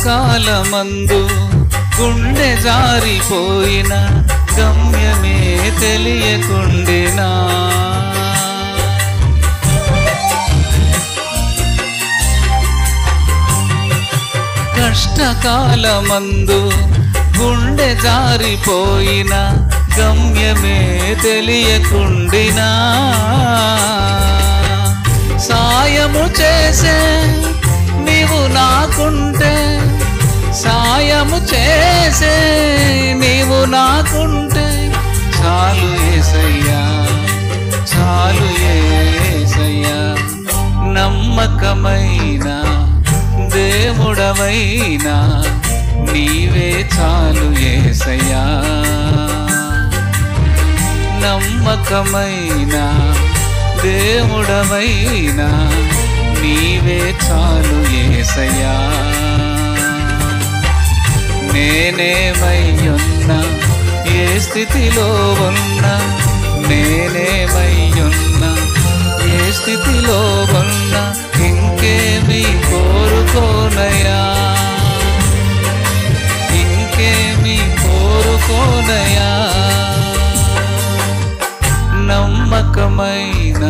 కష్టకాలమందు గుండె జారిపోయిన గమ్యమే తెలియకుండినా కష్టకాలమందు గుండె జారిపోయిన గమ్యమే తెలియకుండినా సాయము చేసే నీవు నాకుంటే సాయము చేసే నీవు నాకుంటే చాలు యేసయ్యా చాలు యేసయ్యా నమ్మకమైన దేవుడవైనా నీవే చాలు యేసయ్యా నమ్మకమైన దేవుడవైనా నీవే చాలు యేసయ్యా నేనేమయ్యున్నా ఏ స్థితిలో ఉన్నా నేనేమయ్యున్నా ఏ స్థితిలో ఉన్నా ఇంకేమీ కోరుకోనయా ఇంకేమీ కోరుకోనయా నమ్మకమైన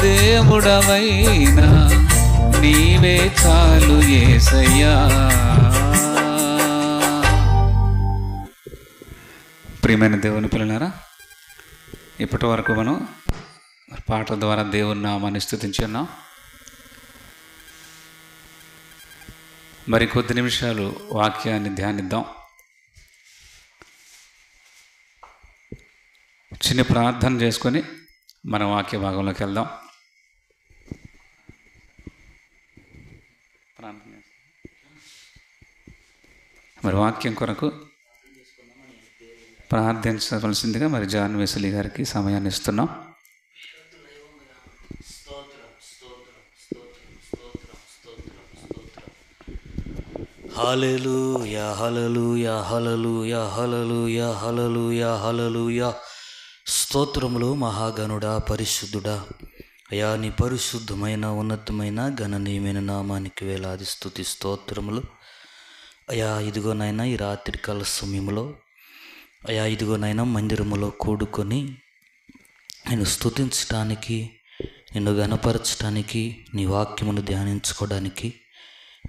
దేవుడవైనా నీవే చాలు యేసయ్యా. ప్రియమైన దేవుని పిల్లలారా, ఇప్పటి వరకు మనం పాట ద్వారా దేవుని నామాన్ని స్తుతించున్నాం. మరి కొద్ది నిమిషాలు వాక్యాన్ని ధ్యానిద్దాం. చిన్న ప్రార్థన చేసుకొని మన వాక్య భాగంలోకి వెళ్దాం. మరి వాక్యం కొరకు ప్రార్థించవలసిందిగా మరి జాన్ వెస్లీ గారికి సమయాన్ని ఇస్తున్నాం. హల్లెలూయా హల్లెలూయా హల్లెలూయా హల్లెలూయా హల్లెలూయా హల్లెలూయా. స్తోత్రములు మహాగణుడా, పరిశుద్ధుడా, అయా నీ పరిశుద్ధమైన ఉన్నతమైన గణనీయమైన నామానికి వేలాది స్తుతి స్తోత్రములు. అయా ఇదిగోనైనా ఈ రాత్రికాల సమయంలో అయా ఇదిగోనైనా మందిరములో కూడుకొని నేను స్తుతించటానికి, నిన్ను గణపరచటానికి, నీ వాక్యమును ధ్యానించుకోవడానికి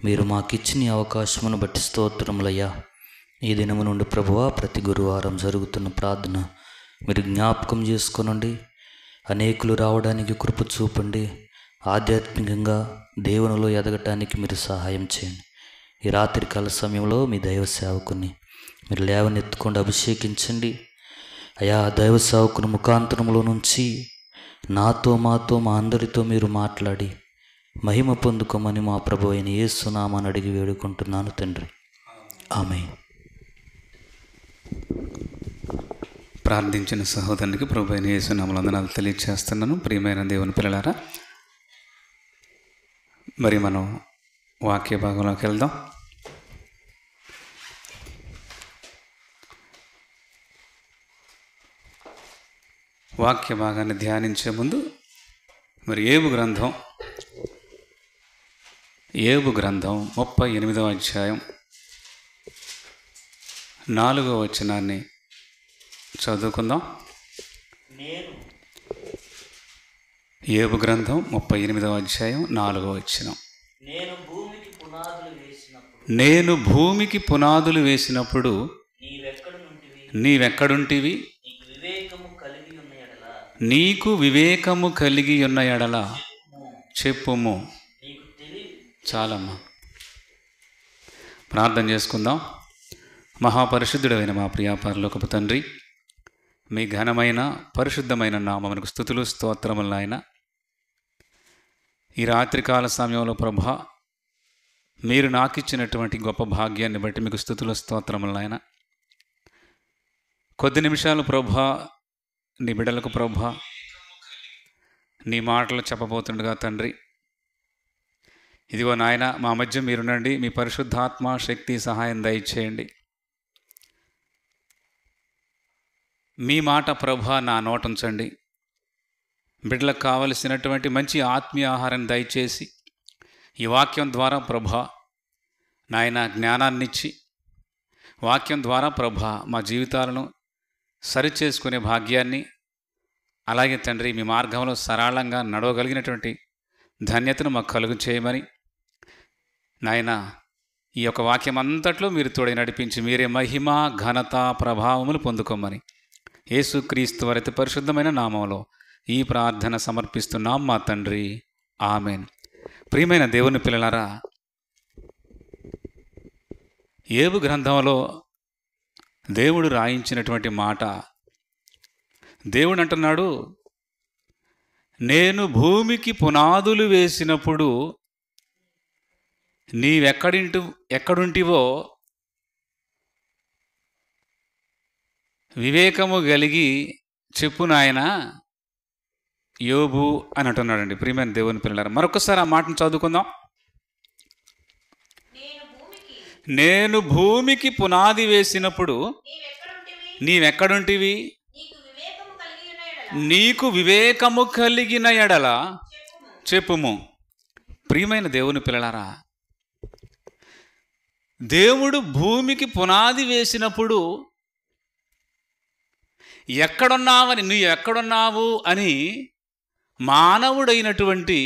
మీరు మాకిచ్చిన ఈ అవకాశమును బట్టి స్తోత్రములయ్యా. ఈ దినము నుండి ప్రభువా ప్రతి గురువారం జరుగుతున్న ప్రార్థన మీరు జ్ఞాపకం చేసుకొనండి. అనేకులు రావడానికి కృప చూపండి. ఆధ్యాత్మికంగా దేవునిలో ఎదగటానికి మీరు సహాయం చేయండి. ఈ రాత్రికాల సమయంలో మీ దైవ సేవకుని మీరు లేవనెత్తుకుండా అభిషేకించండి. అయా దైవ సేవకుని ముఖాంతరంలో నుంచి నాతో మాతో మా అందరితో మీరు మాట్లాడి మహిమ పొందుకోమని మా ప్రభు అయిన యేసు నామమున అడిగి వేడుకుంటున్నాను తండ్రి, ఆమేన్. ప్రార్థించిన సహోదరునికి ప్రభు అయిన యేసు నామమున వందనాలు తెలియజేస్తున్నాను. ప్రియమైన దేవుని పిల్లలారా, మరి మనం వాక్య భాగంలోకి వెళ్దాం. వాక్య భాగాన్ని ధ్యానించే ముందు మరి ఏబు గ్రంథం 38వ అధ్యాయం 4వ వచనాన్ని చదువుకుందాం. ఏబు గ్రంథం 38వ అధ్యాయం 4వ వచనం. నేను భూమికి పునాదులు వేసినప్పుడు నీవెక్కడుంటివి? నీకు వివేకము కలిగి ఉన్న ఎడల చెప్పుము. చాలమ్మా, ప్రార్థన చేసుకుందాం. మహాపరిశుద్ధుడైన మా ప్రియ పరలోకపు తండ్రి, మీ ఘనమైన పరిశుద్ధమైన నామమునకు స్తుతులు స్తోత్రములు నాయన. ఈ రాత్రికాల సమయంలో ప్రభా, మీరు నాకు ఇచ్చినటువంటి గొప్ప భాగ్యాన్ని బట్టి మీకు స్తుతులు స్తోత్రములు నాయన. కొద్ది నిమిషాలు ప్రభా నీ బిడ్డలకు ప్రభా నీ మాటలు చెప్పబోతుండగా తండ్రి, ఇదిగో నాయన మా మధ్య మీరునండి. మీ పరిశుద్ధాత్మ శక్తి సహాయం దయచేయండి. మీ మాట ప్రభా నా నోటుంచండి. బిడ్డలకు కావలసినటువంటి మంచి ఆత్మీయ ఆహారం దయచేసి ఈ వాక్యం ద్వారా ప్రభా నాయన జ్ఞానాన్నిచ్చి వాక్యం ద్వారా ప్రభా మా జీవితాలను సరిచేసుకునే భాగ్యాన్ని, అలాగే తండ్రి మీ మార్గంలో సరళంగా నడవగలిగినటువంటి ధన్యతను మాకు కలుగు చేయమని నాయన ఈ యొక్క వాక్యం అంతట్లో మీరు తోడై నడిపించి మీరే మహిమ ఘనత ప్రభావములు పొందుకోమని యేసుక్రీస్తు వారి అతి పరిశుద్ధమైన నామంలో ఈ ప్రార్థన సమర్పిస్తున్నాం మా తండ్రి, ఆమెన్. ప్రియమైన దేవుని పిల్లలారా, యోబు గ్రంథంలో దేవుడు రాయించినటువంటి మాట, దేవుడు అంటున్నాడు, నేను భూమికి పునాదులు వేసినప్పుడు ఎక్కడుంటివో వివేకము కలిగి చెప్పు నాయన యోబు అని అంటున్నాడండి. ప్రియమైన దేవుని పిల్లలారా, మరొకసారి ఆ మాటను చదువుకుందాం. నేను భూమికి పునాది వేసినప్పుడు నీవెక్కడుంటివి, నీకు వివేకము కలిగిన ఎడల చెప్పుము. ప్రియమైన దేవుని పిల్లలారా, దేవుడు భూమికి పునాది వేసినప్పుడు నువ్వు ఎక్కడున్నావు అని మానవుడైనటువంటి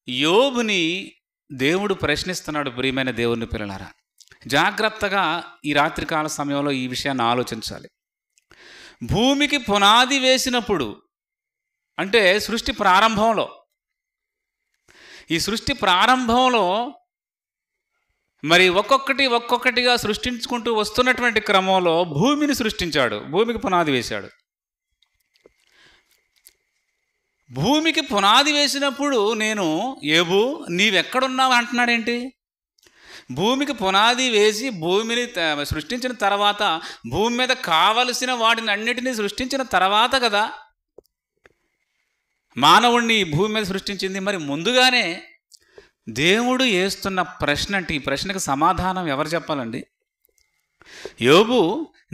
యోబుని దేవుడు ప్రశ్నిస్తున్నాడు. ప్రియమైన దేవుని పిల్లలారా, జాగ్రత్తగా ఈ రాత్రికాల సమయంలో ఈ విషయాన్ని ఆలోచించాలి. భూమికి పునాది వేసినప్పుడు అంటే సృష్టి ప్రారంభంలో, ఈ సృష్టి ప్రారంభంలో మరి ఒక్కొక్కటిగా సృష్టించుకుంటూ వస్తున్నటువంటి క్రమంలో భూమిని సృష్టించాడు, భూమికి పునాది వేశాడు. భూమికి పునాది వేసినప్పుడు నేను యోబు నీవెక్కడున్నావు అంటున్నాడేంటి? భూమికి పునాది వేసి భూమిని సృష్టించిన తర్వాత, భూమి మీద కావలసిన వాటిని అన్నిటినీ సృష్టించిన తర్వాత కదా మానవుణ్ణి భూమి మీద సృష్టించింది. మరి ముందుగానే దేవుడు వేస్తున్న ప్రశ్న అంటే, ఈ ప్రశ్నకు సమాధానం ఎవరు చెప్పాలండి? యోబు,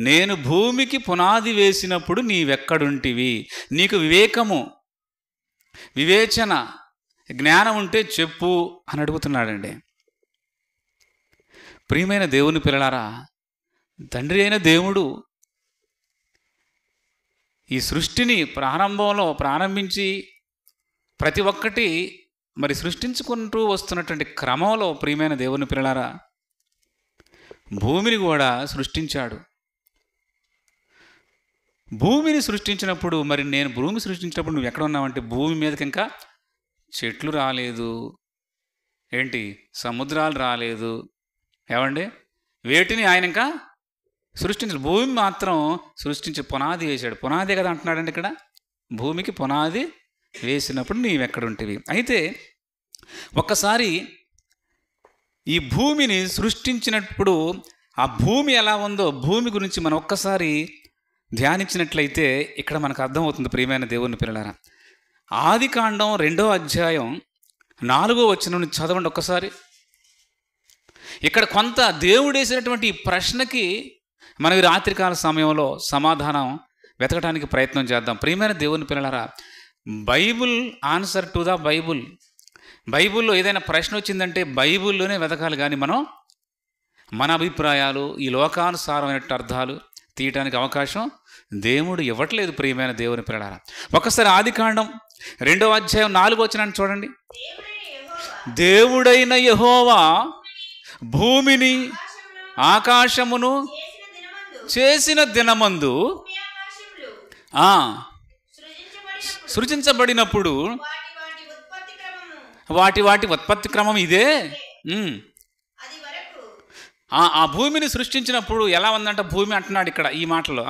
నేను భూమికి పునాది వేసినప్పుడు నీవెక్కడుంటివి, నీకు వివేకము, వివేచన, జ్ఞానం ఉంటే చెప్పు అని అడుగుతున్నాడండి. ప్రియమైన దేవుని పిల్లలారా, తండ్రి అయిన దేవుడు ఈ సృష్టిని ప్రారంభించి ప్రతి ఒక్కటి మరి సృష్టించుకుంటూ వస్తున్నటువంటి క్రమంలో ప్రియమైన దేవుని పిల్లలారా, భూమిని కూడా సృష్టించాడు. భూమిని సృష్టించినప్పుడు మరి నేను భూమి సృష్టించినప్పుడు నువ్వు ఎక్కడ ఉన్నావంటే, భూమి మీదకి ఇంకా చెట్లు రాలేదు, ఏంటి సముద్రాలు రాలేదు, ఏమండి వేటిని ఆయన ఇంకా సృష్టించాడు. భూమి మాత్రం సృష్టించి పునాది వేశాడు. పునాదే కదా అంటున్నాడండి ఇక్కడ. భూమికి పునాది వేసినప్పుడు నీవెక్కడుంటివి. అయితే ఒక్కసారి ఈ భూమిని సృష్టించినప్పుడు ఆ భూమి ఎలా ఉందో భూమి గురించి మనం ఒక్కసారి ధ్యానించినట్లయితే ఇక్కడ మనకు అర్థమవుతుంది. ప్రియమైన దేవుని పిల్లలారా, ఆదికాండం 2వ అధ్యాయం 4వ వచనం నుంచి చదవండి ఒక్కసారి. ఇక్కడ కొంత దేవుడు వేసినటువంటి ఈ ప్రశ్నకి మనం ఈ రాత్రికాల సమయంలో సమాధానం వెతకడానికి ప్రయత్నం చేద్దాం. ప్రియమైన దేవుని పిల్లలారా, Bible answer to the Bible. బైబుల్లో ఏదైనా ప్రశ్న వచ్చిందంటే బైబుల్లోనే వెతకాలి, కానీ మనం మన అభిప్రాయాలు, ఈ లోకానుసారమైన అర్థాలు తీయటానికి అవకాశం దేవుడు ఇవ్వట్లేదు. ప్రియమైన దేవుని పిల్లలారా, ఒకసారి ఆదికాండం 2వ అధ్యాయం 4వ వచనాన్ని చూడండి. దేవుడైన యెహోవా భూమిని ఆకాశమును చేసిన దినమందు సృజించబడినప్పుడు వాటి ఉత్పత్తి క్రమం ఇదే. ఆ భూమిని సృష్టించినప్పుడు ఎలా ఉందంట భూమి అంటున్నాడు ఇక్కడ ఈ మాటలో.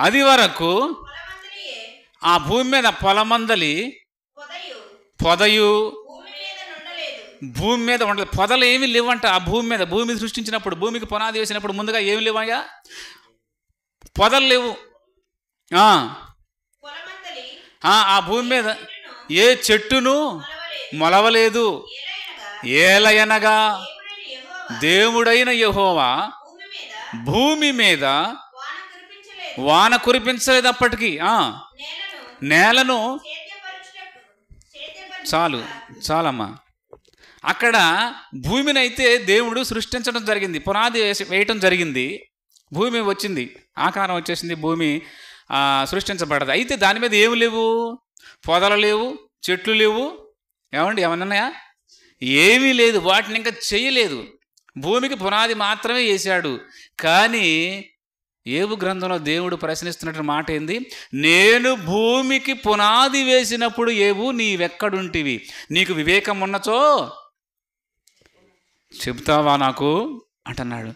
అది వరకు ఆ భూమి మీద పొలమందలి పొదయు భూమి మీద ఉండలేదు. పొదలు ఏమీ లేవంట ఆ భూమి మీద. భూమి సృష్టించినప్పుడు, భూమికి పునాది వేసినప్పుడు ముందుగా ఏమి లేవయ్యా? పొదలు లేవు. ఆ భూమి మీద ఏ చెట్టును మొలవలేదు. ఏలయనగా దేవుడైన యెహోవా భూమి మీద వాన కురిపించలేదు. అప్పటికి నేలను చాలమ్మా. అక్కడ భూమిని అయితే దేవుడు సృష్టించడం జరిగింది, పునాది వేయటం జరిగింది, భూమి వచ్చింది, ఆకారం వచ్చేసింది, భూమి సృష్టించబడదు. అయితే దాని మీద ఏమి లేవు, పొదలు లేవు, చెట్లు లేవు, ఏమన్నా ఉన్నాయా? ఏమీ లేదు, వాటిని ఇంకా చేయలేదు. భూమికి పునాది మాత్రమే వేశాడు. కానీ యోబు గ్రంథంలో దేవుడు ప్రశ్నిస్తున్నట్టు మాట ఏంది? నేను భూమికి పునాది వేసినప్పుడు యోబు నీవెక్కడుంటివి? నీకు వివేకం ఉన్నచో చెబుతావా నాకు అంటున్నాడు.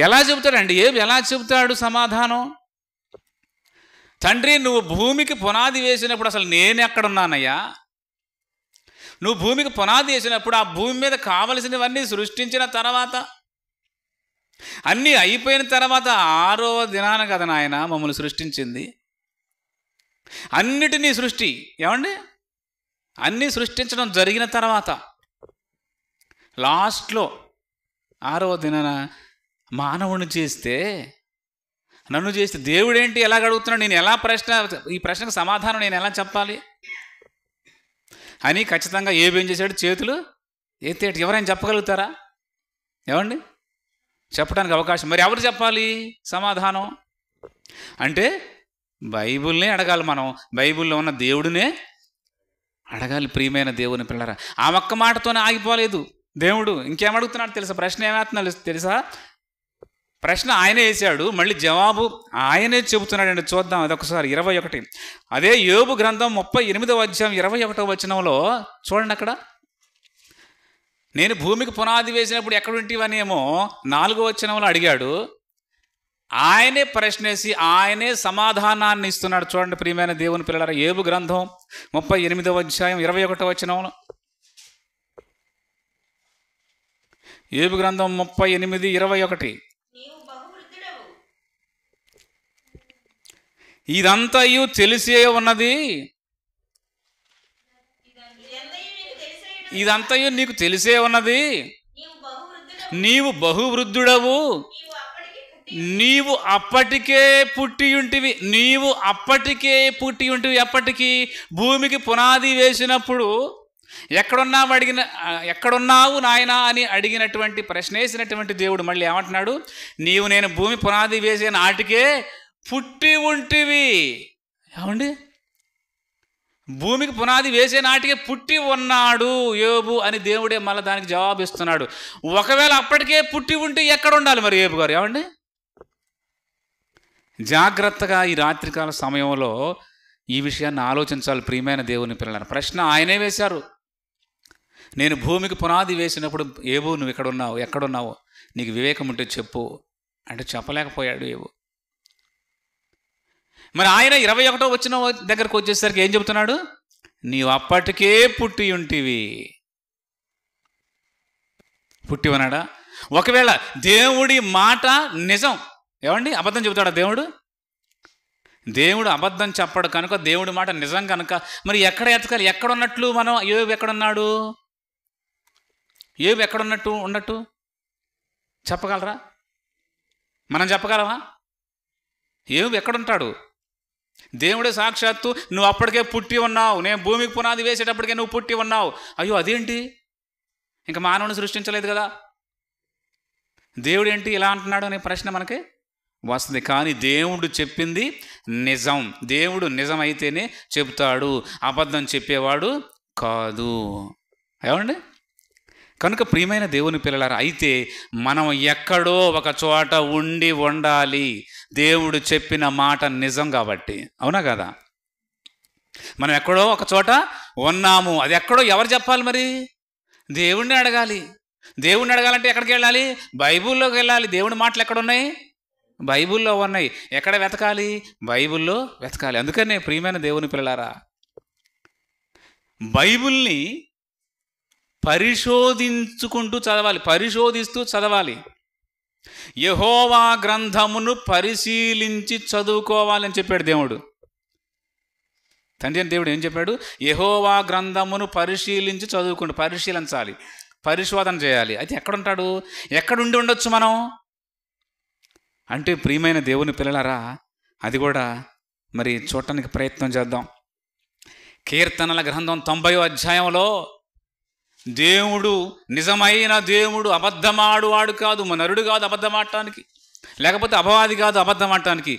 ఎలా చెబుతాడండి యోబు? ఎలా చెబుతాడు సమాధానం? తండ్రి, నువ్వు భూమికి పునాది వేసినప్పుడు అసలు నేను ఎక్కడున్నానయ్యా? నువ్వు భూమికి పునాది వేసినప్పుడు ఆ భూమి మీద కావలసినవన్నీ సృష్టించిన తర్వాత, అన్నీ అయిపోయిన తర్వాత 6వ దినాన కదా నాయన మమ్మల్ని సృష్టించింది. అన్నిటినీ సృష్టి అన్నీ సృష్టించడం జరిగిన తర్వాత లాస్ట్లో 6వ దినాన మానవుని చేస్తే, నన్ను చేస్తే దేవుడేంటి ఎలా అడుగుతున్నాడు? నేను ఎలా ఈ ప్రశ్నకు సమాధానం నేను ఎలా చెప్పాలి అని ఖచ్చితంగా ఏం చేశాడు? చేతులు ఎత్తేటి. ఎవరైనా చెప్పగలుగుతారా? చెప్పడానికి అవకాశం. మరి ఎవరు చెప్పాలి సమాధానం? అంటే బైబిల్నే అడగాలి మనం, బైబిల్లో ఉన్న దేవుడినే అడగాలి. ప్రియమైన దేవుని పిల్లరా, ఆ ఒక్క మాటతోనే ఆగిపోలేదు దేవుడు. ఇంకేమడుగుతున్నాడు తెలుసా? ప్రశ్న ఏమవుతున్నాడు తెలుసా? ప్రశ్న ఆయనే వేశాడు, మళ్ళీ జవాబు ఆయనే చెబుతున్నాడండి. చూద్దాం అదొకసారి. 21, అదే యోబు గ్రంథం 38వ అధ్యాయం 21వ వచనంలో చూడండి. అక్కడ నేను భూమికి పునాది వేసినప్పుడు ఎక్కడుంటివనేమో 4వ వచనంలో అడిగాడు. ఆయనే ప్రశ్నేసి ఆయనే సమాధానాన్ని ఇస్తున్నాడు. చూడండి ప్రియమైన దేవుని పిల్లలారా, యోబు గ్రంథం 38వ అధ్యాయం 21వ వచనంలో, యోబు గ్రంథం 38:21, ఇదంతయు తెలిసే ఉన్నది, ఇదంతయు నీకు తెలిసే ఉన్నది, నీవు బహువృద్ధుడవు, నీవు అప్పటికే పుట్టి ఉంటివి, నీవు అప్పటికే పుట్టి ఉంటివి. ఎప్పటికీ? భూమికి పునాది వేసినప్పుడు ఎక్కడున్నావు నాయనా అని అడిగినటువంటి ప్రశ్న వేసినటువంటి దేవుడు మళ్ళీ ఏమంటున్నాడు? నేను భూమి పునాది వేసే నాటికే పుట్టి ఉంటివి. భూమికి పునాది వేసే నాటికే పుట్టి ఉన్నాడు యోబు అని దేవుడే మళ్ళీ దానికి జవాబిస్తున్నాడు. ఒకవేళ అప్పటికే పుట్టి ఉంటే ఎక్కడ ఉండాలి మరి యోబు గారు? జాగ్రత్తగా ఈ రాత్రికాల సమయంలో ఈ విషయాన్ని ఆలోచించాలి ప్రియమైన దేవుని పిల్లలను. ప్రశ్న ఆయనే వేశారు. నేను భూమికి పునాది వేసినప్పుడు యోబు నువ్వు ఎక్కడున్నావు, నీకు వివేకం ఉంటే చెప్పు అంటే చెప్పలేకపోయాడు యోబు. మరి ఆయన 21వ వచనం దగ్గరకు వచ్చేసరికి ఏం చెబుతున్నాడు? నీవు అప్పటికే పుట్టి ఉంటివి. పుట్టి ఉన్నాడా? ఒకవేళ దేవుడి మాట నిజం, అబద్ధం చెబుతాడా దేవుడు? దేవుడు అబద్ధం చెప్పడు కనుక, దేవుడి మాట నిజం కనుక మరి ఎక్కడ ఎతకాలి? ఎక్కడున్నట్లు మనం? యోబు ఎక్కడున్నాడు? యోబు ఉన్నట్టు చెప్పగలరా? మనం చెప్పగలమా? యోబు ఎక్కడుంటాడు? దేవుడే సాక్షాత్తు నువ్వు అప్పటికే పుట్టి ఉన్నావు, నేను భూమికి పునాది వేసేటప్పటికే నువ్వు పుట్టి ఉన్నావు. అయ్యో అదేంటి? ఇంకా మానవుని సృష్టించలేదు కదా, దేవుడు ఏంటి ఇలా అంటున్నాడు అనే ప్రశ్న మనకి వస్తుంది. కానీ దేవుడు చెప్పింది నిజం. దేవుడు నిజమైతేనే చెప్తాడు, అబద్ధం చెప్పేవాడు కాదు. కనుక ప్రియమైన దేవుని పిల్లలారా, అయితే మనం ఎక్కడో ఒక చోట ఉండాలి. దేవుడు చెప్పిన మాట నిజం కాబట్టి, అవునా కదా? మనం ఎక్కడో ఒక చోట ఉన్నాము. అది ఎక్కడో ఎవరు చెప్పాలి మరి? దేవుణ్ణి అడగాలి. దేవుణ్ణి అడగాలంటే ఎక్కడికి వెళ్ళాలి? బైబిల్లోకి వెళ్ళాలి. దేవుడి మాటలు ఎక్కడున్నాయి? బైబిల్లో ఉన్నాయి. ఎక్కడ వెతకాలి? బైబిల్లో వెతకాలి. అందుకనే ప్రియమైన దేవుని పిల్లలారా, బైబిల్ని పరిశోధిస్తూ చదవాలి. యెహోవా గ్రంథమును పరిశీలించి చదువుకోవాలని చెప్పాడు దేవుడు. తండ్రి అని దేవుడు ఏం చెప్పాడు? యెహోవా గ్రంథమును పరిశీలించి పరిశీలించాలి, పరిశోధన చేయాలి. అయితే ఎక్కడుంటాడు? ఎక్కడుండి ఉండొచ్చు మనం అంటే ప్రియమైన దేవుని పిల్లలారా, అది కూడా మరి చూడటానికి ప్రయత్నం చేద్దాం. కీర్తనల గ్రంథం 90వ అధ్యాయంలో దేవుడు నిజమైన దేవుడు, అబద్ధమాడు వాడు కాదు, నరుడు కాదు అబద్ధమాడటానికి, లేకపోతే అపవాది కాదు అబద్ధమాడటానికి.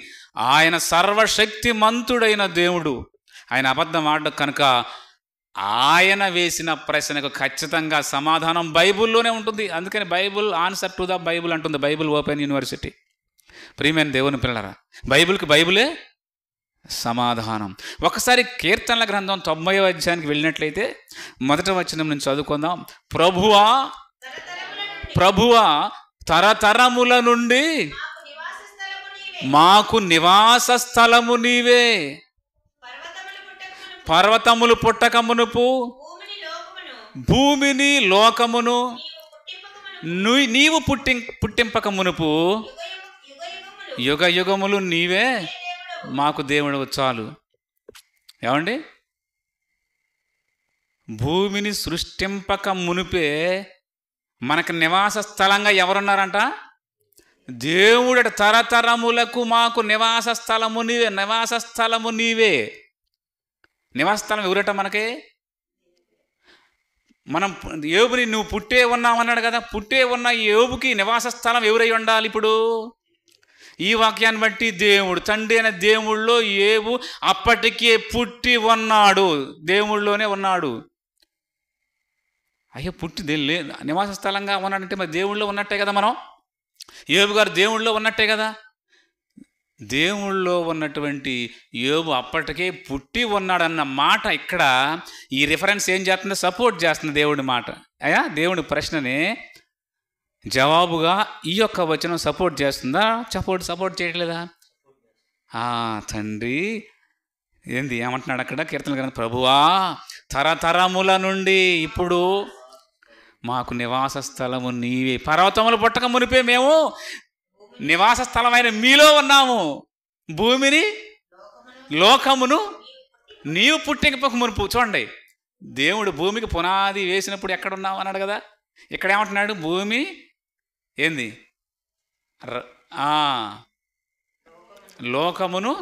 ఆయన సర్వశక్తిమంతుడైన దేవుడు. ఆయన అబద్ధం ఆడడం కనుక ఆయన వేసిన ప్రశ్నకు ఖచ్చితంగా సమాధానం బైబిల్లోనే ఉంటుంది. అందుకని Bible answer to the Bible అంటుంది, బైబిల్ ఓపెన్ యూనివర్సిటీ. ప్రియమైన దేవుని పిల్లరా, బైబిల్కి బైబిలే సమాధానం. ఒకసారి కీర్తనల గ్రంథం 90వ అధ్యాయానికి వెళ్ళినట్లయితే మొదటి వచనం నుంచి చదువుకుందాం. ప్రభువా తరతరముల నుండి మాకు నివాస స్థలము నీవే, పర్వతములు పుట్టక మునుపు భూమిని లోకమును నీవు పుట్టింపక మునుపు యుగ యుగములు నీవే మాకు దేవుడు చాలు. ఏమండి, భూమిని సృష్టింపక మునిపే మనకు నివాస స్థలంగా ఎవరున్నారంట? దేవుడు. తరతరములకు మాకు నివాస స్థలము నీవే, నివాస స్థలము నీవే. నివాస స్థలం ఎవరట మనకి? మనం యోబుని నువ్వు పుట్టే ఉన్నామన్నాడు కదా, పుట్టే ఉన్న యోబుకి నివాస స్థలం ఎవరై ఉండాలి? ఇప్పుడు ఈ వాక్యాన్ని బట్టి దేవుడు, తండ్రి అయిన దేవుళ్ళో యోబు అప్పటికే పుట్టి ఉన్నాడు, దేవుళ్ళలోనే ఉన్నాడు. అయ్యో పుట్టి నివాస స్థలంగా ఉన్నాడంటే మరి దేవుళ్ళో ఉన్నట్టే కదా. మనం యోబు గారు దేవుళ్ళో ఉన్నట్టే కదా. దేవుళ్ళో ఉన్నటువంటి యోబు అప్పటికే పుట్టి ఉన్నాడన్న మాట ఇక్కడ ఈ రిఫరెన్స్ ఏం చేస్తుంది? సపోర్ట్ చేస్తుంది దేవుడి మాట. అయ్యా దేవుడి ప్రశ్నని జవాబుగా ఈ యొక్క వచనం సపోర్ట్ చేస్తుందా? సపోర్ట్ చేయట్లేదా? తండ్రి ఏంది ఏమంటున్నాడు అక్కడ కీర్తనల గ్రంథం? ప్రభువా తరతరముల నుండి ఇప్పుడు మాకు నివాస స్థలము నీవే, పర్వతములు పుట్టక మునిపే మేము నివాస స్థలమైన మీలో ఉన్నాము, భూమిని లోకమును నీవు పుట్టింపక మునుపు. చూడండి, దేవుడు భూమికి పునాది వేసినప్పుడు ఎక్కడున్నావు అన్నాడు కదా. ఇక్కడ ఏమంటున్నాడు? భూమి ఏంది లోకమును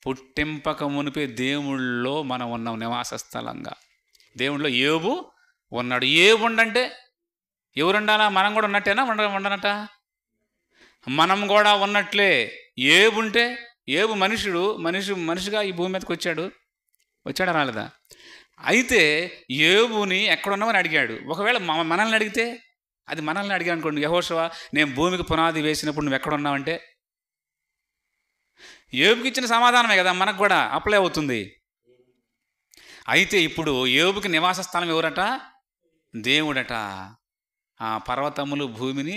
పుట్టింపక మునిపే దేవుళ్ళలో మనం ఉన్నాం నివాస స్థలంగా. దేవుళ్ళలో యోబు ఉన్నాడు. యోబు ఉండంటే ఎవరుండాలా? మనం కూడా ఉన్నట్టేనా? ఉండనట? మనం కూడా ఉన్నట్లే. యోబు ఉంటే, యోబు మనిషిగా ఈ భూమి మీదకి వచ్చాడా రాలేదా? అయితే యోబుని ఎక్కడున్నామని అడిగాడు. ఒకవేళ మనల్ని అడిగితే, అది మనల్ని అడిగా అనుకోండి, యెహోషువ నేను భూమికి పునాది వేసినప్పుడు నువ్వు ఎక్కడున్నావంటే, యోబుకి ఇచ్చిన సమాధానమే కదా మనకు కూడా అప్లై అవుతుంది. అయితే ఇప్పుడు యోబుకి నివాస స్థలం ఎవరట? దేవుడట. పర్వతములు భూమిని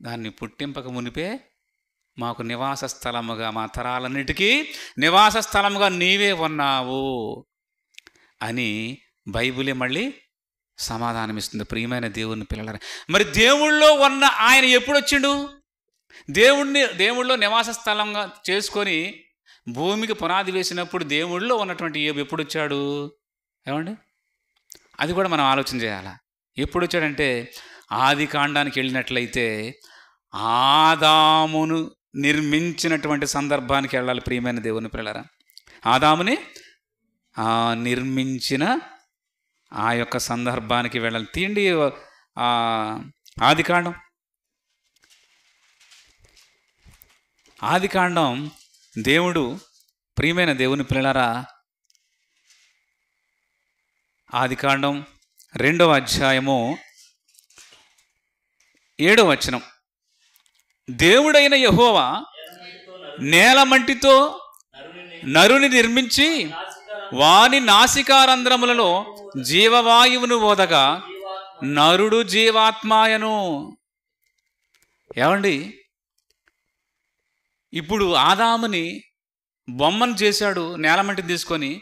దాన్ని పుట్టింపక మునిపే మాకు నివాస స్థలముగా, మా తరాలన్నిటికీ నివాస స్థలముగా నీవే ఉన్నావు అని బైబిలే మళ్ళీ సమాధానమిస్తుంది. ప్రియమైన దేవుని పిల్లలారా, మరి దేవుళ్ళో ఉన్న ఆయన ఎప్పుడు వచ్చిండు? దేవుళ్ళో నివాస స్థలంగా చేసుకొని భూమికి పునాది వేసినప్పుడు దేవుళ్ళో ఉన్నటువంటి యోబు ఎప్పుడు వచ్చాడు? ఏమండి, అది కూడా మనం ఆలోచన చేయాలా. ఎప్పుడు వచ్చాడంటే, ఆది కాండానికి వెళ్ళినట్లయితే ఆదామును నిర్మించినటువంటి సందర్భానికి వెళ్ళాలి. ప్రియమైన దేవుని పిల్లలారా, ఆదాముని నిర్మించిన ఆ యొక్క సందర్భానికి వెళ్ళాలి. తీయండి ఆదికాండం. దేవుడు, ప్రియమైన దేవుని పిల్లలారా, ఆదికాండం 2వ అధ్యాయము 7వ వచనం. దేవుడైన యెహోవా నేలమంటితో నరుని నిర్మించి వాని నాసికారంధ్రములలో జీవవాయువును ఓదగా నరుడు జీవాత్మాయను. ఏమండి, ఇప్పుడు ఆదాముని బొమ్మను చేశాడు, నేలమంటి తీసుకొని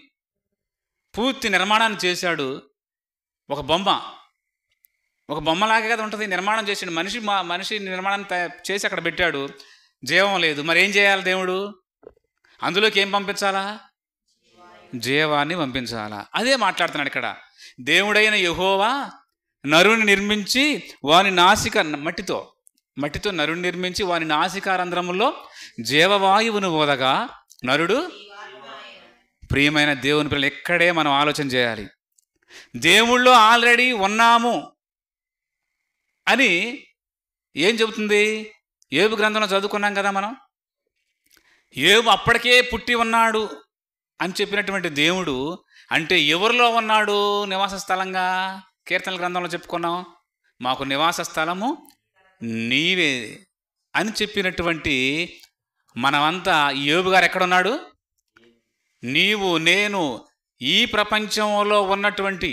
పూర్తి నిర్మాణాన్ని చేశాడు. ఒక బొమ్మలాగే కదా ఉంటుంది, నిర్మాణం చేసాడు. మనిషి నిర్మాణాన్ని చేసి అక్కడ పెట్టాడు, జీవం లేదు. మరి ఏం చేయాలి? దేవుడు అందులోకి ఏం పంపించాలా? జీవాన్ని పంపించాలా. అదే మాట్లాడుతున్నాడు ఇక్కడ. దేవుడైన యెహోవా నరుని నిర్మించి వాని మట్టితో నరుని నిర్మించి వాని నాసికారంధ్రములో జీవవాయువును ఓదగా నరుడు. ప్రియమైన దేవుని పిల్లలు, ఇక్కడే మనం ఆలోచన చేయాలి. దేవుళ్ళో ఆల్రెడీ ఉన్నాము అని ఏం చెబుతుంది? యోబు గ్రంథంలో చదువుకున్నాం కదా మనం. యోబు అప్పటికే పుట్టి ఉన్నాడు అని చెప్పినటువంటి దేవుడు అంటే ఎవరిలో ఉన్నాడు నివాస స్థలంగా? కీర్తనల గ్రంథంలో చెప్పుకున్నాం, మాకు నివాస స్థలము నీవే అని చెప్పినటువంటి మనమంతా యోబు గారు ఎక్కడున్నాడు? నీవు నేను ఈ ప్రపంచంలో ఉన్నటువంటి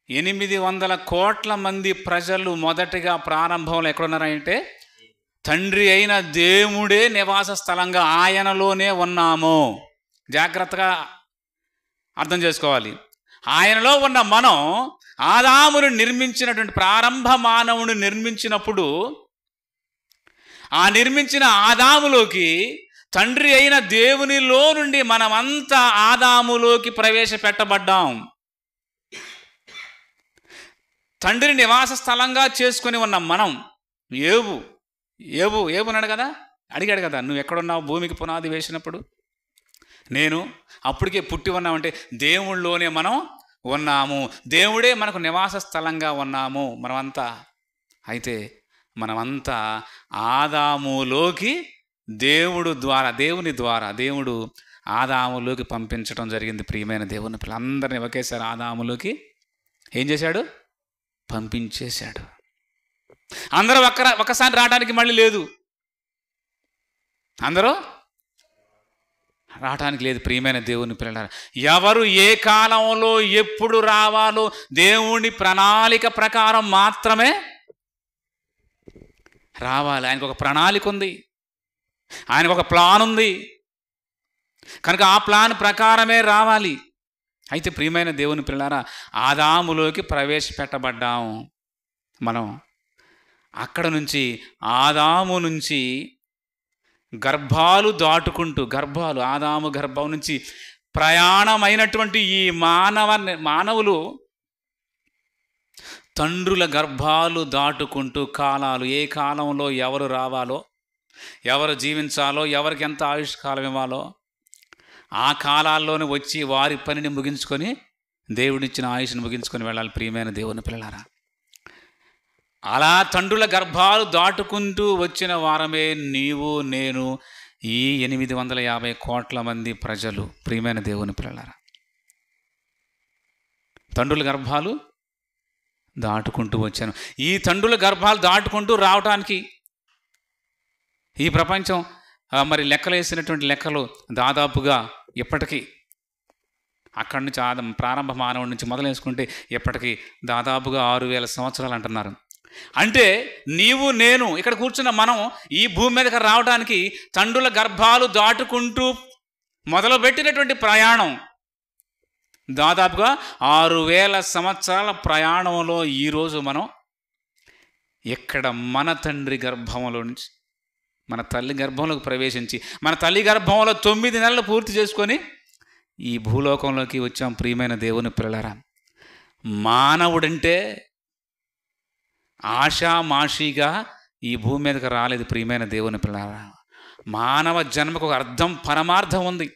800 కోట్ల మంది ప్రజలు మొదటిగా ప్రారంభంలో ఎక్కడున్నారంటే తండ్రి అయిన దేవుడే నివాస స్థలంగా ఆయనలోనే ఉన్నాము. జాగ్రత్తగా అర్థం చేసుకోవాలి. ఆయనలో ఉన్న మనం ఆదామును నిర్మించినటువంటి ప్రారంభ మానవుని నిర్మించినప్పుడు ఆ నిర్మించిన ఆదాములోకి తండ్రి అయిన దేవునిలో నుండి మనమంతా ఆదాములోకి ప్రవేశపెట్టబడ్డాం. తండ్రి నివాస స్థలంగా చేసుకొని ఉన్న మనం ఏబు అన్నాడు కదా, అడిగాడు కదా, నువ్వు ఎక్కడున్నావు భూమికి పునాది వేసినప్పుడు? నేను అప్పటికే పుట్టి ఉన్నామంటే దేవుళ్ళలోనే మనం ఉన్నాము, దేవుడే మనకు నివాస స్థలంగా ఉన్నాము మనమంతా. అయితే మనమంతా ఆదాములోకి దేవుని ద్వారా దేవుడు ఆదాములోకి పంపించడం జరిగింది. ప్రియమైన దేవుని పిల్లలందరినీ ఒకేసారి ఆదాములోకి ఏం చేశాడు? పంపించేశాడు. అందరూ ఒకసారి రావడానికి మళ్ళీ లేదు, అందరూ రావటానికి లేదు. ప్రియమైన దేవుని పిల్లలారా, ఎవరు ఏ కాలంలో ఎప్పుడు రావాలో దేవుని ప్రణాళిక ప్రకారం మాత్రమే రావాలి. ఆయనకు ఒక ప్రణాళిక ఉంది, ఆయనకు ఒక ప్లాన్ ఉంది కనుక ఆ ప్లాన్ ప్రకారమే రావాలి. అయితే ప్రియమైన దేవుని పిల్లలారా, ఆదాములోకి ప్రవేశపెట్టబడ్డాము మనం. అక్కడ నుంచి ఆదాము నుంచి ఆదాము గర్భం నుంచి ప్రయాణమైనటువంటి ఈ మానవులు తండ్రుల గర్భాలు దాటుకుంటూ కాలాలు, ఏ కాలంలో ఎవరు రావాలో, ఎవరు జీవించాలో, ఎవరికి ఎంత ఆయుష్కాలం ఇవ్వాలో ఆ కాలాల్లోనే వచ్చి వారి పనిని ముగించుకొని దేవుడిచ్చిన ఆయుష్ని ముగించుకొని వెళ్ళాలి. ప్రియమైన దేవుని పిల్లలారా, అలా తండ్రుల గర్భాలు దాటుకుంటూ వచ్చిన వారమే నీవు నేను, ఈ 850 కోట్ల మంది ప్రజలు. ప్రియమైన దేవుని పిల్లలారా, తండ్రుల గర్భాలు దాటుకుంటూ వచ్చాను. ఈ తండ్రుల గర్భాలు దాటుకుంటూ రావటానికి ఈ ప్రపంచం మరి లెక్కలేసినటువంటి లెక్కలు దాదాపుగా ఇప్పటికీ అక్కడి నుంచి ప్రారంభ మానవుడి నుంచి మొదలేసుకుంటే ఇప్పటికీ దాదాపుగా 6000 సంవత్సరాలు అంటున్నారు. అంటే నీవు నేను ఇక్కడ కూర్చున్న మనం ఈ భూమి మీదకి రావడానికి తండ్రుల గర్భాలు దాటుకుంటూ మొదలుపెట్టినటువంటి ప్రయాణం దాదాపుగా 6000 సంవత్సరాల ప్రయాణంలో ఈరోజు మనం ఇక్కడ మన తండ్రి గర్భంలో నుంచి మన తల్లి గర్భంలోకి ప్రవేశించి మన తల్లి గర్భంలో 9 నెలలు పూర్తి చేసుకొని ఈ భూలోకంలోకి వచ్చాం. ప్రియమైన దేవుని పిల్లలారా, మానవుడంటే ఆషామాషిగా ఈ భూమి మీదకి రాలేదు. ప్రియమైన దేవుని పిల్లలారా, మానవ జన్మకు ఒక అర్థం పరమార్థం ఉంది.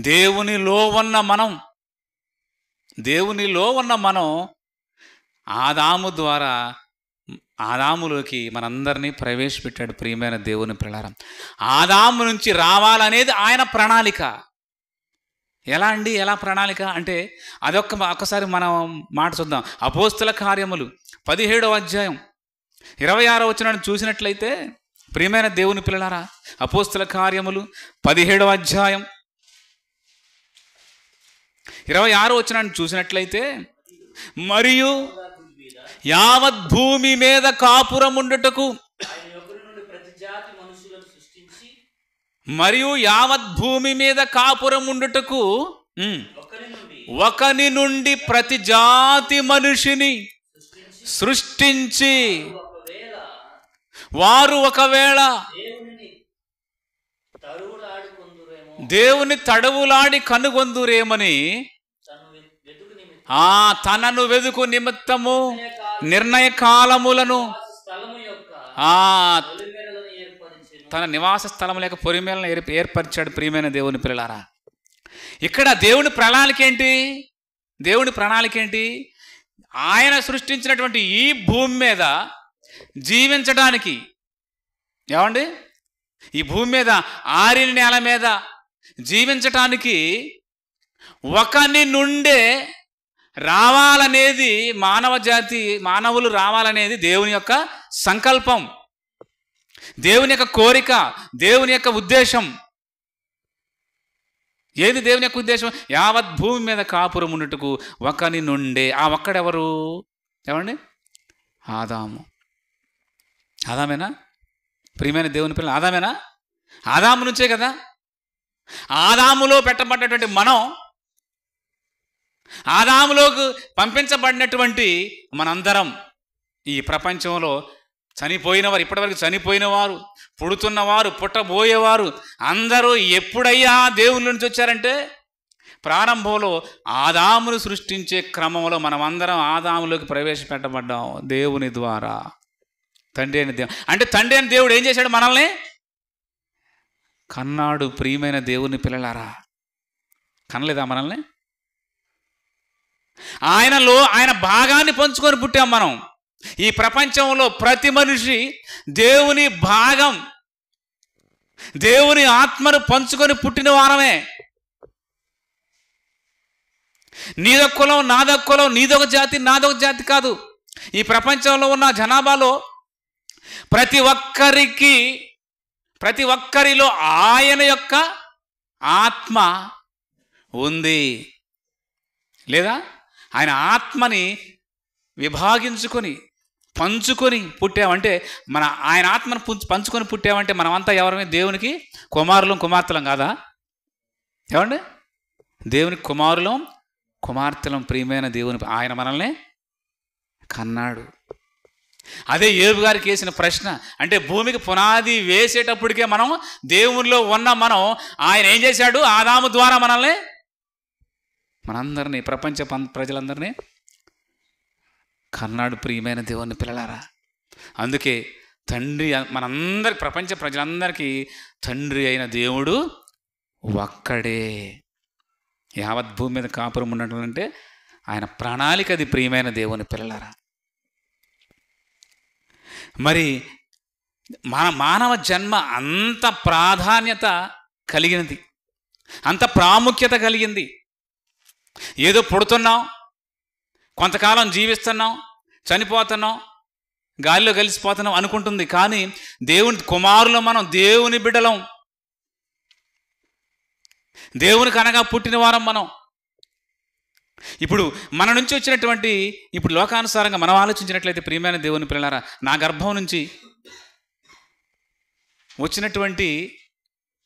దేవునిలో ఉన్న మనం ఆదాము ద్వారా ఆదాములోకి మనందరినీ ప్రవేశపెట్టాడు. ప్రియమైన దేవుని పిల్లలారా, ఆదాము నుంచి రావాలనేది ఆయన ప్రణాళిక. ఎలా అండి, ఎలా ప్రణాళిక అంటే ఒక్కసారి మనం మాట చూద్దాం. అపోస్తల కార్యములు 17వ అధ్యాయం 26వ వచనాన్ని చూసినట్లయితే, ప్రియమైన దేవుని పిల్లలారా, అపోస్తల కార్యములు 17వ అధ్యాయం 26వ వచనాన్ని చూసినట్లయితే, మరియు యావత్ భూమి మీద కాపురముండుటకు ఒకని నుండి ప్రతి జాతి మనిషిని సృష్టించి వారు ఒకవేళ దేవుని తడవులాడి కనుగొందురేమని తనను వెదుకు నిమిత్తము నిర్ణయ కాలములను తన నివాస స్థలము లేక పొరిమేలను ఏర్పరిచాడు. ప్రియమైన దేవుని పిల్లలారా, ఇక్కడ దేవుని ప్రణాళిక ఏంటి? దేవుని ప్రణాళిక ఏంటి? ఆయన సృష్టించినటువంటి ఈ భూమి మీద జీవించడానికి, ఏమండి, ఈ భూమి మీద ఆరిన నేల మీద జీవించటానికి ఒకని నుండే రావాలనేది మానవులు రావాలనేది దేవుని యొక్క సంకల్పం, దేవుని యొక్క కోరిక, దేవుని యొక్క ఉద్దేశం. ఏది దేవుని యొక్క ఉద్దేశం? యావత్ భూమి మీద కాపురం ఉన్నట్టుకు ఒకని నుండే. ఆ ఒక్కడెవరు? ఏమండి? ఆదాము. ఆదామేనా? ప్రియమైన దేవుని పిల్లలు ఆదామేనా? ఆదాము నుంచే కదా. ఆదాములో పెట్టబడినటువంటి మనం, ఆదాములోకి పంపించబడినటువంటి మనందరం ఈ ప్రపంచంలో చనిపోయినవారు, ఇప్పటివరకు చనిపోయినవారు, పుడుతున్నవారు, పుట్టబోయేవారు అందరూ ఎప్పుడయ్యా దేవుని నుంచి వచ్చారంటే ప్రారంభంలో ఆదామును సృష్టించే క్రమంలో మనమందరం ఆదాములోకి ప్రవేశపెట్టబడ్డాం దేవుని ద్వారా. తండ్రి అయిన దేవుడు అంటే తండ్రి అయిన దేవుడు ఏం చేశాడు? మనల్ని కన్నాడు. ప్రియమైన దేవుని పిల్లలారా, కనలేదా మనల్ని? ఆయన భాగాన్ని పంచుకొని పుట్టాం మనం. ఈ ప్రపంచంలో ప్రతి మనిషి దేవుని భాగం, దేవుని ఆత్మను పంచుకొని పుట్టిన వారమే. నీదొక కులం, నాదొక కులం, నీదొక జాతి, నాదొక జాతి కాదు. ఈ ప్రపంచంలో ఉన్న జనాభాలో ప్రతి ఒక్కరిలో ఆయన యొక్క ఆత్మ ఉంది. లేదా ఆయన ఆత్మని విభాగించుకొని పంచుకొని పుట్టామంటే, ఆయన ఆత్మను పంచుకొని పుట్టామంటే మనమంతా ఎవరమే? దేవునికి కుమారులం, కుమార్తెలం కాదా? ఏమండి? దేవునికి కుమారులం, కుమార్తెలం. ప్రియమైన దేవుని ఆయన మనల్ని కన్నాడు. అదే యోబు గారికి వేసిన ప్రశ్న. అంటే భూమికి పునాది వేసేటప్పటికే మనం దేవునిలో ఉన్న మనం, ఆయన ఏం చేశాడు? ఆదాము ద్వారా మనందరినీ, ప్రపంచ ప్రజలందరినీ కన్నాడు. ప్రియమైన దేవుని పిల్లలారా, అందుకే తండ్రి ప్రపంచ ప్రజలందరికీ తండ్రి అయిన దేవుడు ఒక్కడే. యావత్ భూమి మీద కాపురం ఉన్నట్లంటే ఆయన ప్రణాళిక అది. ప్రియమైన దేవుని పిల్లలారా, మరి మానవ జన్మ అంత ప్రాధాన్యత కలిగినది, అంత ప్రాముఖ్యత కలిగింది. ఏదో పుడుతున్నాం, కొంతకాలం జీవిస్తున్నాం, చనిపోతున్నాం, గాలిలో కలిసిపోతున్నాం అనుకుంటుంది. కానీ దేవుని కుమారులం, మనం దేవుని బిడ్డలం, దేవునికి అనగా పుట్టిన వారం మనం. ఇప్పుడు మన నుంచి వచ్చినటువంటి, ఇప్పుడు లోకానుసారంగా మనం ఆలోచించినట్లయితే ప్రియమైన దేవుని పిల్లలారా, నా గర్భం నుంచి వచ్చినటువంటి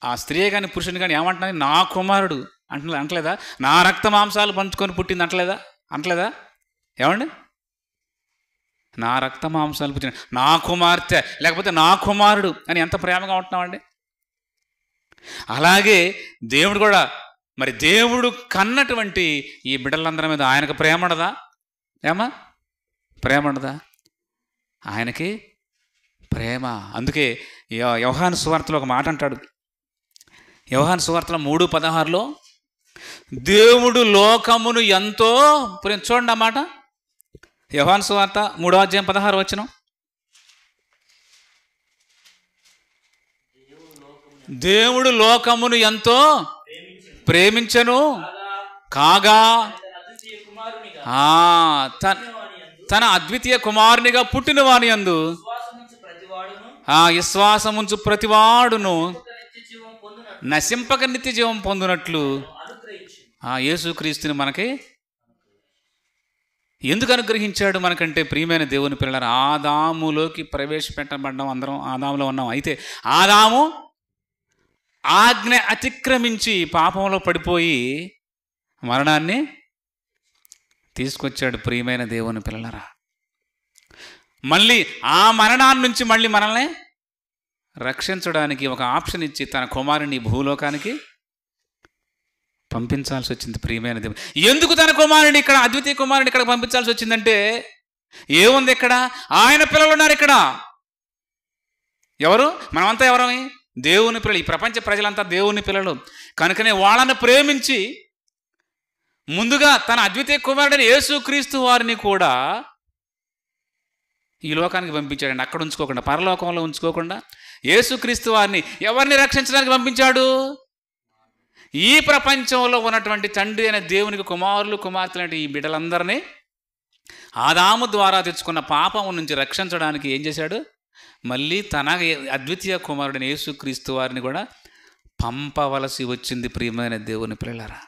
ఆ స్త్రీ కానీ పురుషుని కానీ ఏమంటున్నా? నా కుమారుడు అంటలేదా? నా రక్త మాంసాలు పంచుకొని పుట్టింది అంటలేదా? ఏమండి? నా రక్త మాంసాలు పుట్టిన నా కుమార్తె, లేకపోతే నా కుమారుడు అని ఎంత ప్రేమగా ఉంటున్నామండి. అలాగే దేవుడు కూడా, మరి దేవుడు కన్నటువంటి ఈ బిడ్డలందరి మీద ఆయనకు ప్రేమ ఉండదా? ప్రేమ ఉండదా? ఆయనకి ప్రేమ. అందుకే యోహాను సువార్తలో ఒక మాట అంటాడు. యోహాను సువార్తలో 3:16 దేవుడు లోకమును ఎంతో చూడండి అన్నమాట. యోహాను సువార్త 3:16 దేవుడు లోకమును ఎంతో ప్రేమించెను కాగా తన అద్వితీయ కుమారునిగా పుట్టిన వాని యందు విశ్వాసముంచు ప్రతివాడును నశింపక నిత్య జీవం పొందునట్లు యేసుక్రీస్తుని మనకి ఎందుకు అనుగ్రహించాడు? మనకంటే ప్రియమైన దేవుని పిల్లలారా, ఆదాములోకి ప్రవేశపెట్టబడ్డాం, అందరం ఆదాములో ఉన్నాం. అయితే ఆదాము ఆజ్ఞ అతిక్రమించి పాపంలో పడిపోయి మరణాన్ని తీసుకొచ్చాడు. ప్రియమైన దేవుని పిల్లలారా, మళ్ళీ ఆ మరణాన్ని నుంచి మళ్ళీ మనల్ని రక్షించడానికి ఒక ఆప్షన్ ఇచ్చి తన కుమారుని భూలోకానికి పంపించాల్సి వచ్చింది. ప్రియమైన దేవుడు ఎందుకు తన కుమారుని ఇక్కడ, అద్వితీయ కుమారుని ఇక్కడ పంపించాల్సి వచ్చిందంటే ఏముంది? ఇక్కడ ఆయన పిల్లలు ఉన్నారు. ఇక్కడ ఎవరు? మనమంతా ఎవరమి? దేవుని పిల్లలు. ఈ ప్రపంచ ప్రజలంతా దేవుని పిల్లలు. కనుకనే వాళ్ళని ప్రేమించి ముందుగా తన అద్వితీయ కుమారుడైన యేసుక్రీస్తు వారిని కూడా ఈ లోకానికి పంపించాడండి. అక్కడ ఉంచుకోకుండా, పరలోకంలో ఉంచుకోకుండా యేసుక్రీస్తు వారిని ఎవరిని రక్షించడానికి పంపించాడు? ఈ ప్రపంచంలో ఉన్నటువంటి తండ్రి అయిన దేవునికి కుమారులు కుమార్తెలు అంటే ఈ బిడ్డలందరినీ ఆదాము ద్వారా తెచ్చుకున్న పాపం నుంచి రక్షించడానికి ఏం చేశాడు? మళ్ళీ తన అద్వితీయ కుమారుడైన యేసుక్రీస్తు వారిని కూడా పంపవలసి వచ్చింది. ప్రియమైన దేవుని పిల్లలారా,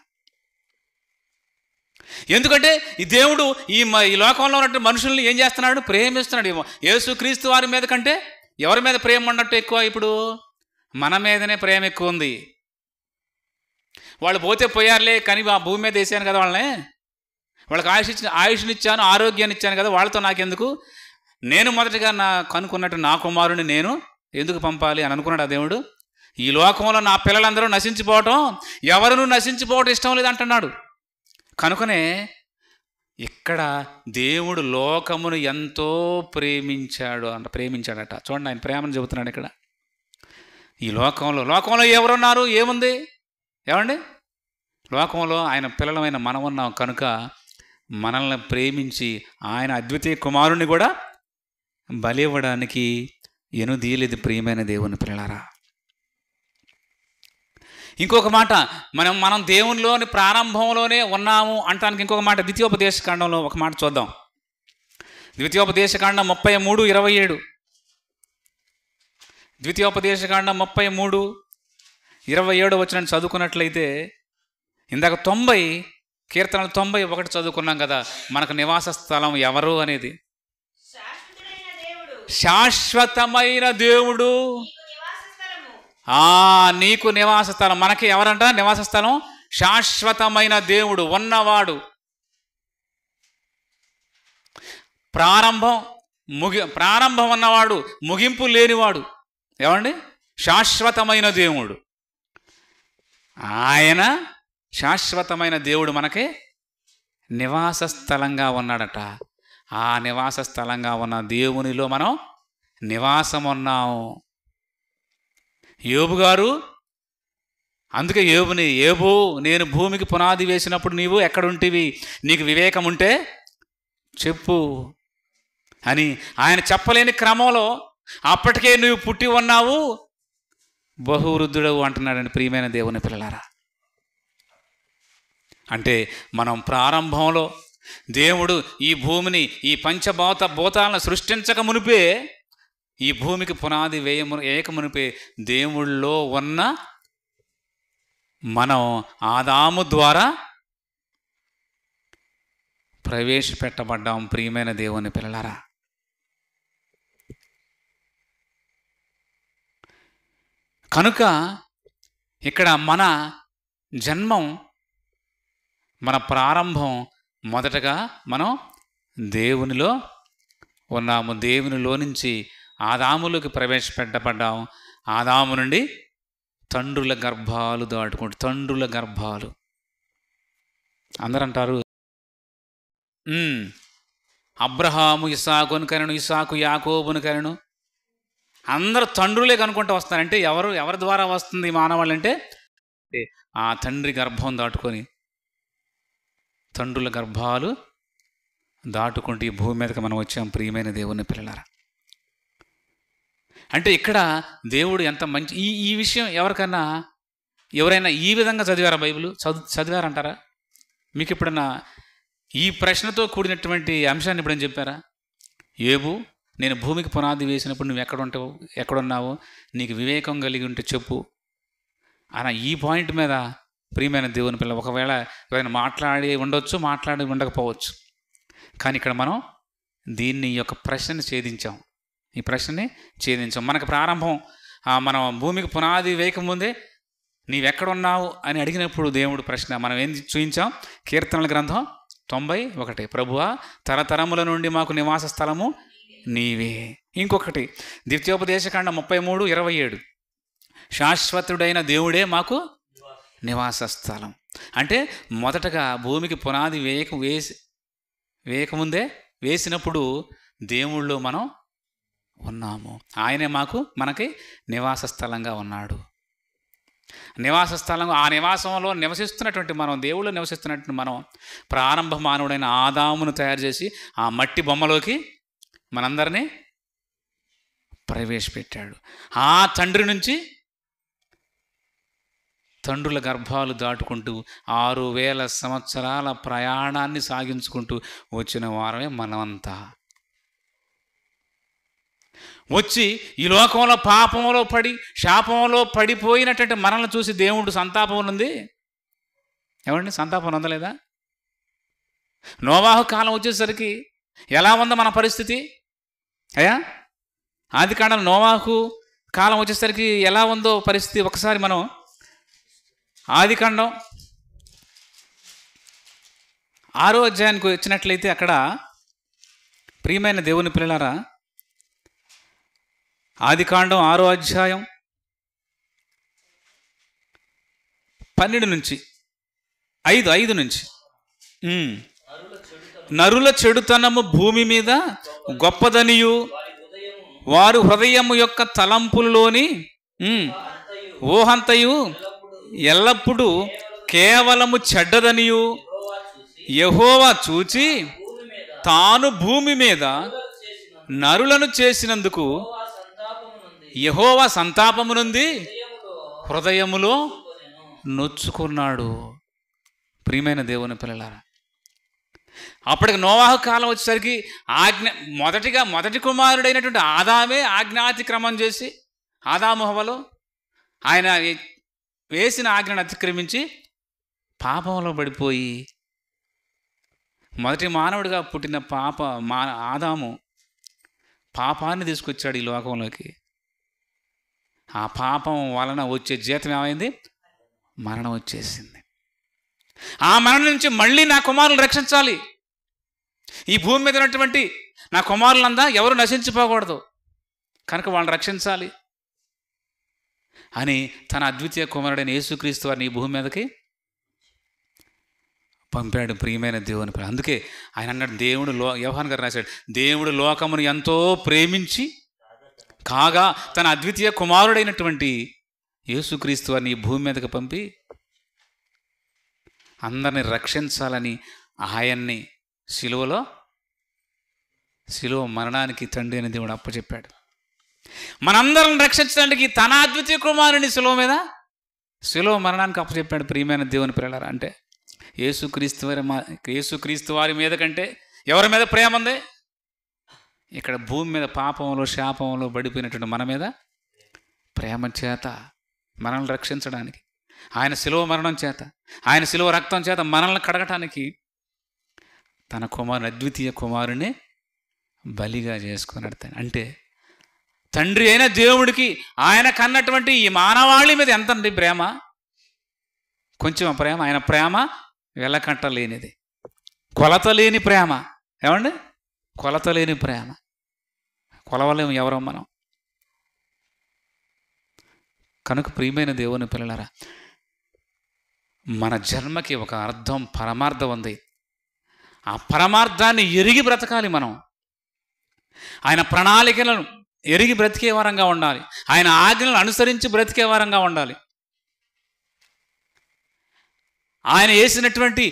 ఎందుకంటే ఈ దేవుడు ఈ లోకంలో ఉన్నటువంటి మనుషుల్ని ఏం చేస్తున్నాడు? ప్రేమిస్తున్నాడు. యేసుక్రీస్తు వారి మీద కంటే ఎవరి మీద ప్రేమ ఉన్నట్టు ఎక్కువ? ఇప్పుడు మన మీదనే ప్రేమ ఎక్కువ ఉంది. వాళ్ళు పోతే పోయారులే, కానీ ఆ భూమి మీద వేసాను కదా వాళ్ళని, వాళ్ళకి ఆయుష్నిచ్చాను, ఆరోగ్యాన్ని ఇచ్చాను కదా, వాళ్ళతో నాకెందుకు? నేను మొదటిగా కనుక్కున్నట్టు నా కుమారుని నేను ఎందుకు పంపాలి అని అనుకున్నాడు ఆ దేవుడు. ఈ లోకంలో నా పిల్లలందరూ నశించిపోవటం, ఎవరునూ నశించిపోవటం ఇష్టం లేదంటున్నాడు. కనుకనే ఇక్కడ దేవుడు లోకమును ఎంతో ప్రేమించాడట. చూడండి, ఆయన ప్రేమను చెబుతున్నాడు ఇక్కడ. ఈ లోకంలో ఎవరున్నారు? ఏముంది? ఏమండి? లోకంలో ఆయన పిల్లలమైన మనం ఉన్నాం కనుక మనల్ని ప్రేమించి ఆయన అద్వితీయ కుమారుణ్ణి కూడా బలి ఇవ్వడానికి ఎనుదీయలేదు. ప్రియమైన దేవుని పిల్లలారా, ఇంకొక మాట, మనం దేవునిలోని ప్రారంభంలోనే ఉన్నాము అంటానికి ఇంకొక మాట ద్వితీయోపదేశకాండంలో ఒక మాట చూద్దాం. ద్వితీయోపదేశకాండం 33:27. ద్వితీయోపదేశకాండం 33:27 వచనం చదువుకున్నట్లయితే, ఇందాక 90 కీర్తనలు 91 చదువుకున్నాం కదా, మనకు నివాస స్థలం ఎవరు అనేది. శాశ్వతమైన దేవుడు, నీకు నివాస స్థలం. మనకి ఎవరంట నివాస స్థలం? శాశ్వతమైన దేవుడు, ఉన్నవాడు, ప్రారంభం ఉన్నవాడు, ముగింపు లేనివాడు. ఏమండి? శాశ్వతమైన దేవుడు. ఆయన శాశ్వతమైన దేవుడు మనకి నివాస స్థలంగా ఉన్నాడట. ఆ నివాస స్థలంగా ఉన్న దేవునిలో మనం నివాసం ఉన్నాము. యోబు గారు అందుకే యోబు, నేను భూమికి పునాది వేసినప్పుడు నీవు ఎక్కడుంటివి? నీకు వివేకం ఉంటే చెప్పు అని ఆయన చెప్పలేని క్రమంలో అప్పటికే నువ్వు పుట్టి ఉన్నావు, బహువృద్ధుడవు అంటున్నాడని. ప్రియమైన దేవుని పిల్లలారా, అంటే మనం ప్రారంభంలో దేవుడు ఈ భూమిని, ఈ భూతాలను సృష్టించక మునిపే, ఈ భూమికి పునాది వేయకమునిపే దేవుళ్ళలో ఉన్న మనం ఆదాము ద్వారా ప్రవేశపెట్టబడ్డాం. ప్రియమైన దేవుని పిల్లలారా, కనుక ఇక్కడ మన జన్మం, మన ప్రారంభం మొదటగా మనం దేవునిలో ఉన్నాము. దేవునిలో నుంచి ఆదాములోకి ప్రవేశపెట్టబడ్డాము. ఆదాము నుండి తండ్రుల గర్భాలు దాటుకుంటూ, తండ్రుల గర్భాలు అందరూ అంటారు, అబ్రహాము ఇస్సాకును కనెను, ఇస్సాకు యాకోబును కనెను. అందరూ తండ్రులే కనుకుంటూ వస్తారంటే ఎవరి ద్వారా వస్తుంది మానవాళ్ళు అంటే ఆ తండ్రి గర్భం దాటుకొని, తండ్రుల గర్భాలు దాటుకుంటూ ఈ భూమి మీదకి మనం వచ్చాం. ప్రియమైన దేవుని పిల్లలారా, అంటే ఇక్కడ దేవుడు ఎంత మంచి ఈ విషయం ఎవరైనా ఈ విధంగా చదివారా? బైబిల్ చదివారంటారా? మీకు ఎప్పుడన్నా ఈ ప్రశ్నతో కూడినటువంటి అంశాన్ని ఎప్పుడైనా చెప్పారా? యోబు, నేను భూమికి పునాది వేసినప్పుడు నువ్వు ఎక్కడున్నావు? నీకు వివేకం కలిగి ఉంటే చెప్పు అన్న ఈ పాయింట్ మీద ప్రియమైన దేవుని పిల్ల ఒకవేళ ఎవరైనా మాట్లాడి ఉండొచ్చు, మాట్లాడి ఉండకపోవచ్చు, కానీ ఇక్కడ మనం దీన్ని ఈ యొక్క ప్రశ్నని ఛేదించాం. ఈ ప్రశ్నని ఛేదించాం. మనకు ప్రారంభం, మనం భూమికి పునాది వేయకముందే నీవెక్కడున్నావు అని అడిగినప్పుడు దేవుడు ప్రశ్న మనం ఏం చూపించాం? కీర్తనల గ్రంథం 91, ప్రభువా తరతరముల నుండి మాకు నివాస స్థలము నీవే. ఇంకొకటి ద్వితీయోపదేశకాండం 33:27, శాశ్వతుడైన దేవుడే మాకు నివాస స్థలం. అంటే మొదటగా భూమికి పునాది వేయకముందే వేసినప్పుడు దేవుళ్ళో మనం ఉన్నాము. ఆయనే మనకి నివాస స్థలంగా ఉన్నాడు. నివాస స్థలం, ఆ నివాసంలో నివసిస్తున్నటువంటి మనం, దేవుళ్ళు నివసిస్తున్నటువంటి మనం, ప్రారంభ మానవుడైన ఆదామును తయారు చేసి ఆ మట్టి బొమ్మలోకి మనందరినీ ప్రవేశపెట్టాడు. ఆ తండ్రి నుంచి తండ్రుల గర్భాలు దాటుకుంటూ 6000 సంవత్సరాల ప్రయాణాన్ని సాగించుకుంటూ వచ్చిన వారమే మనమంతా. వచ్చి ఈ లోకంలో పాపంలో పడి శాపంలో పడిపోయినటువంటి మనల్ని చూసి దేవుడు సంతాపం ఉంది. ఏమండి, సంతాపం అందలేదా? నోవాహు కాలం వచ్చేసరికి ఎలా ఉందో మన పరిస్థితి? అయ్యా, ఆది కాండం నోవాహు కాలం వచ్చేసరికి ఎలా ఉందో పరిస్థితి ఒకసారి మనం ఆది కాండం 6వ అధ్యాయానికి వచ్చినట్లయితే, అక్కడ ప్రియమైన దేవుని పిల్లలారా, ఆది కాండం 6వ అధ్యాయం 12 నుంచి 5 నుంచి, నరుల చెడుతనము భూమి మీద గొప్పదనియు వారు హృదయము యొక్క తలంపుల్లోని ఊహంతయు ఎల్లప్పుడూ కేవలము చెడ్డదనియు యెహోవా చూచి తాను భూమి మీద నరులను చేసినందుకు యెహోవా సంతాపము నుండి హృదయములో నొచ్చుకున్నాడు. ప్రియమైన దేవుని పిల్లలారా, అప్పటికి నోవాహు కాలం వచ్చేసరికి మొదటి కుమారుడైనటువంటి ఆదామే ఆజ్ఞాతిక్రమం చేసి, ఆదాము హవ్వలు ఆయన వేసిన ఆజ్ఞను అతిక్రమించి పాపంలో పడిపోయి మొదటి మానవుడిగా పుట్టిన ఆదాము పాపాన్ని తీసుకొచ్చాడు ఈ లోకంలోకి. ఆ పాపం వలన వచ్చే జీతం ఏమైంది? మరణం వచ్చేసింది. ఆ మరణం నుంచి మళ్ళీ నా కుమారులను రక్షించాలి, ఈ భూమి మీద ఉన్నటువంటి నా కుమారులందా ఎవరు నశించిపోకూడదు, కనుక వాళ్ళని రక్షించాలి అని తన అద్వితీయ కుమారుడైన యేసుక్రీస్తు వారిని ఈ భూమి మీదకి పంపాడు. ప్రియమైన దేవుని. అందుకే ఆయన అన్నాడు, యోహాను గారు రాశాడు, దేవుడు లోకమును ఎంతో ప్రేమించి కాగా తన అద్వితీయ కుమారుడైనటువంటి యేసుక్రీస్తు వారిని ఈ భూమి మీదకి పంపి అందరిని రక్షించాలని ఆయన్ని శిలువ మరణానికి తండ్రి అని దేవుడు అప్పచెప్పాడు. మనందరం రక్షించడానికి తన అద్వితీయ కుమారుని శిలువ మరణానికి అప్పచెప్పాడు. ప్రియమైన దేవుని పిల్లలారా, అంటే యేసుక్రీస్తు వారి మీద కంటే ఎవరి మీద ప్రేమ ఉంది? ఇక్కడ భూమి మీద పాపంలో శాపంలో పడిపోయినటువంటి మన మీద ప్రేమ చేత మనల్ని రక్షించడానికి, ఆయన శిలువ మరణం చేత, ఆయన శిలువ రక్తం చేత మనల్ని కడగటానికి తన అద్వితీయ కుమారుని బలిగా చేసుకున్నాడు. అంటే తండ్రి అయిన దేవుడికి ఆయన కన్నటువంటి ఈ మానవాళి మీద ఎంతండి ప్రేమ! కొంచెం ప్రేమ. ఆయన ప్రేమ వెలకట్టలేనిది, కొలతలేని ప్రేమ. ఏమండి, కొలతలేని ప్రేమ. కొలవలేము ఎవరో మనం. కనుక ప్రియమైన దేవుని పిల్లలారా, మన జన్మకి ఒక అర్థం, పరమార్థం ఉంది. ఆ పరమార్థాన్ని ఎరిగి బ్రతకాలి మనం. ఆయన ప్రణాళికలను ఎరిగి బ్రతికే వారంగా ఉండాలి. ఆయన ఆజ్ఞలను అనుసరించి బ్రతికే వారంగా ఉండాలి. ఆయన వేసినటువంటి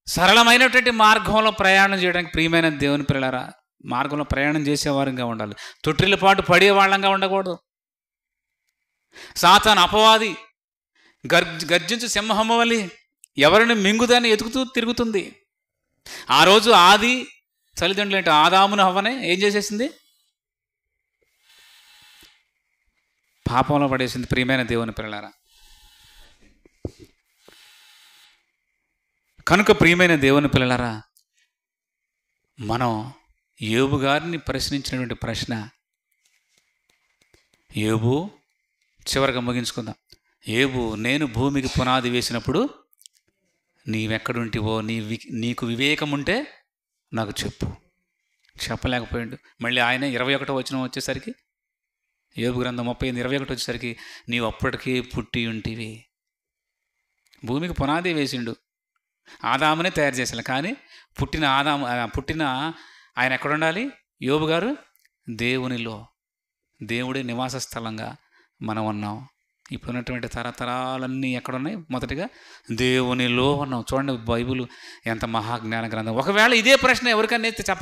సరళమైనటువంటి మార్గంలో ప్రయాణం చేయడానికి ప్రియమైన దేవుని పిల్లలారా, మార్గంలో ప్రయాణం చేసేవారంగా ఉండాలి. తొట్టిల్లపాటు పడేవాళ్ళంగా ఉండకూడదు. సాతాను అపవాది గర్జించు సింహము వలె ఎవరిని మింగుదని ఎతుకుతూ తిరుగుతుంది. ఆ రోజు ఆది తల్లిదండ్రులు ఏంటి, ఆదామును హవ్వనే ఏం చేసేసింది? పాపంలో పడేసింది. ప్రియమైన దేవుని పిల్లలారా, కనుక ప్రియమైన దేవుని పిల్లలారా, మనం యోబు గారిని ప్రశ్నించినటువంటి ప్రశ్న, యోబు చివరిగా ముగించుకుందాం. యోబు, నేను భూమికి పునాది వేసినప్పుడు నీవెక్కడుంటివో, నీకు వివేకం ఉంటే నాకు చెప్పు. చెప్పలేకపోయాడు. మళ్ళీ ఆయన 21వ వచనం వచ్చేసరికి, యోబు గ్రంథం 30:21 వచ్చేసరికి, నీవు అప్పటికే పుట్టి ఉంటివి. భూమికి పునాది వేసిండు, ఆదామునే తయారు చేసాను. కానీ పుట్టిన ఆయన ఎక్కడుండాలి? యోబు గారు దేవునిలో, దేవుడే నివాస స్థలంగా మనం ఉన్నాం. ఇప్పుడున్నటువంటి తరతరాలన్నీ ఎక్కడున్నాయి? మొదటిగా దేవునిలో ఉన్నాం. చూడండి బైబిల్ ఎంత మహాజ్ఞాన గ్రంథం. ఒకవేళ ఇదే ప్రశ్న ఎవరికైనా చెప్ప